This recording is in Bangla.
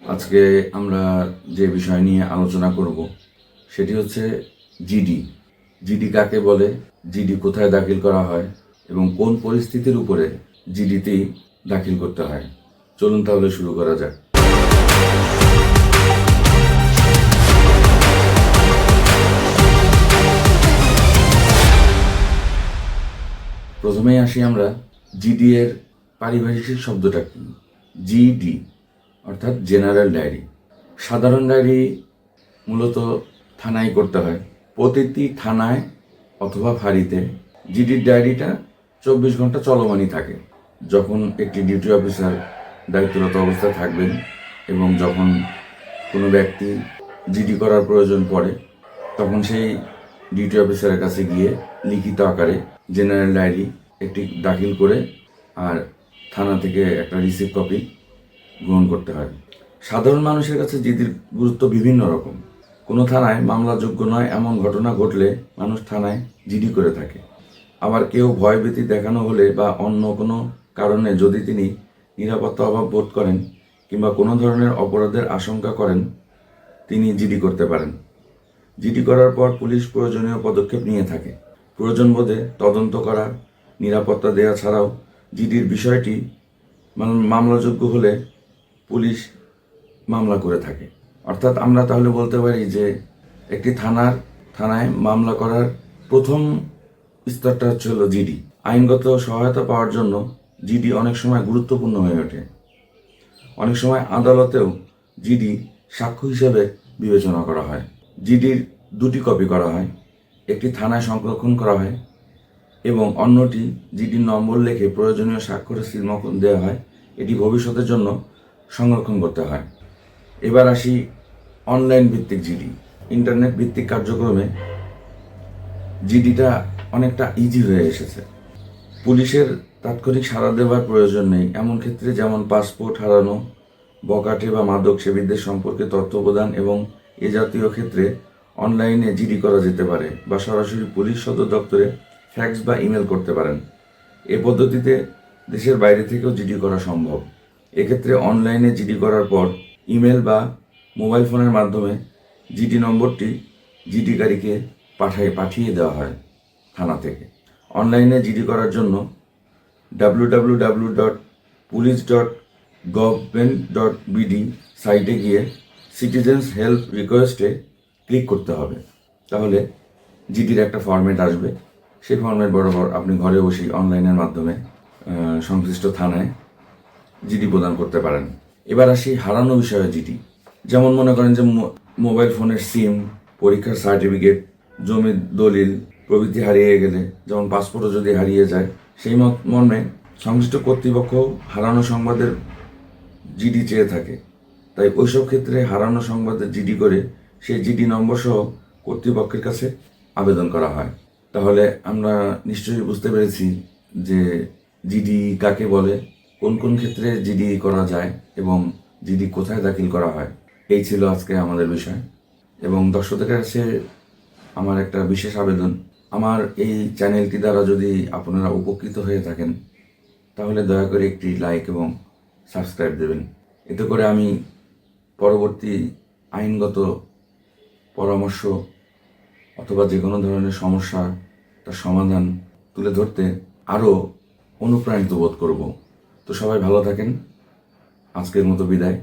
আজকে আমরা যে বিষয় নিয়ে আলোচনা করব সেটি হচ্ছে জিডি। জিডি কাকে বলে, জিডি কোথায় দাখিল করা হয় এবং কোন পরিস্থিতির উপরে জিডিটি দাখিল করতে হয়। চলুন তাহলে শুরু করা যাক। প্রথমেই আসি আমরা জিডি এর পারিভাষিক শব্দটা কি। জিডি অর্থাৎ জেনারেল ডায়েরি। সাধারণ ডায়েরি মূলত থানায় করতে হয়। প্রতিটি থানায় অথবা ফাঁড়িতে জিডির ডায়েরিটা 24 ঘন্টা চলমানই থাকে। যখন একটি ডিউটি অফিসার দায়িত্বরত অবস্থায় থাকবেন এবং যখন কোনো ব্যক্তি জিডি করার প্রয়োজন পড়ে, তখন সেই ডিউটি অফিসারের কাছে গিয়ে লিখিত আকারে জেনারেল ডায়েরি একটি দাখিল করে আর থানা থেকে একটা রিসিভ কপি গ্রহণ করতে হয়। সাধারণ মানুষের কাছে জিডির গুরুত্ব বিভিন্ন রকম। কোনো থানায় মামলাযোগ্য নয় এমন ঘটনা ঘটলে মানুষ থানায় জিডি করে থাকে। আবার কেউ ভয়ভীতি দেখানো হলে বা অন্য কোনো কারণে যদি তিনি নিরাপত্তা অভাব বোধ করেন কিংবা কোনো ধরনের অপরাধের আশঙ্কা করেন, তিনি জিডি করতে পারেন। জিডি করার পর পুলিশ প্রয়োজনীয় পদক্ষেপ নিয়ে থাকে। প্রয়োজন বোধে তদন্ত করা, নিরাপত্তা দেওয়া ছাড়াও জিডির বিষয়টি মামলাযোগ্য হলে পুলিশ মামলা করে থাকে। অর্থাৎ আমরা তাহলে বলতে পারি যে একটি থানায় মামলা করার প্রথম স্তরটা হচ্ছে হলো জিডি। আইনগত সহায়তা পাওয়ার জন্য জিডি অনেক সময় গুরুত্বপূর্ণ হয়ে ওঠে। অনেক সময় আদালতেও জিডি সাক্ষ্য হিসেবে বিবেচনা করা হয়। জিডির দুটি কপি করা হয়, একটি থানায় সংরক্ষণ করা হয় এবং অন্যটি জিডির নম্বর লিখে প্রয়োজনীয় স্বাক্ষরে সিল দেওয়া হয়। এটি ভবিষ্যতের জন্য সংরক্ষণ করতে হয়। এবার আসি অনলাইন ভিত্তিক জিডি। ইন্টারনেট ভিত্তিক কার্যক্রমে জিডিটা অনেকটা ইজি হয়ে এসেছে। পুলিশের তাৎক্ষণিক সাড়া দেওয়ার প্রয়োজন নেই এমন ক্ষেত্রে, যেমন পাসপোর্ট হারানো, বকাটে বা মাদক সেবীদের সম্পর্কে তথ্য প্রদান এবং এ জাতীয় ক্ষেত্রে অনলাইনে জিডি করা যেতে পারে বা সরাসরি পুলিশ সদর দপ্তরে ফ্যাক্স বা ইমেল করতে পারেন। এ পদ্ধতিতে দেশের বাইরে থেকেও জিডি করা সম্ভব। এক্ষেত্রে অনলাইনে জিডি করার পর ইমেল বা মোবাইল ফোনের মাধ্যমে জিডি নম্বরটি জিডিকারীকে পাঠিয়ে দেওয়া হয় থানা থেকে। অনলাইনে জিডি করার জন্য www.police.gov.bd সাইটে গিয়ে সিটিজেন্স হেল্প রিকোয়েস্টে ক্লিক করতে হবে। তাহলে জিডির একটা ফরম্যাট আসবে। সেই ফরম্যাট বরাবর আপনি ঘরে বসেই অনলাইনের মাধ্যমে সংশ্লিষ্ট থানায় জিডি প্রদান করতে পারেন। এবার আসি হারানো বিষয়ে জিডি। যেমন মনে করেন যে মোবাইল ফোনের সিম, পরীক্ষার সার্টিফিকেট, জমির দলিল প্রভৃতি হারিয়ে গেলে, যেমন পাসপোর্টও যদি হারিয়ে যায়, সেই মর্মে সংশ্লিষ্ট কর্তৃপক্ষ হারানো সংবাদের জিডি চেয়ে থাকে। তাই ওইসব ক্ষেত্রে হারানো সংবাদের জিডি করে সেই জিডি নম্বর সহ কর্তৃপক্ষের কাছে আবেদন করা হয়। তাহলে আমরা নিশ্চয়ই বুঝতে পেরেছি যে জিডি কাকে বলে, কোন কোন ক্ষেত্রে জিডি করা যায় এবং জিডি কোথায় দাখিল করা হয়। এই ছিল আজকে আমাদের বিষয়। এবং দর্শকদের কাছে আমার একটা বিশেষ আবেদন, আমার এই চ্যানেলটি দ্বারা যদি আপনারা উপকৃত হয়ে থাকেন তাহলে দয়া করে একটি লাইক এবং সাবস্ক্রাইব দেবেন। এতে করে আমি পরবর্তী আইনগত পরামর্শ অথবা যে কোনো ধরনের সমস্যা তার সমাধান তুলে ধরতে আরও অনুপ্রাণিত বোধ করব। তো সবাই ভালো থাকেন। আজকের মতো বিদায়।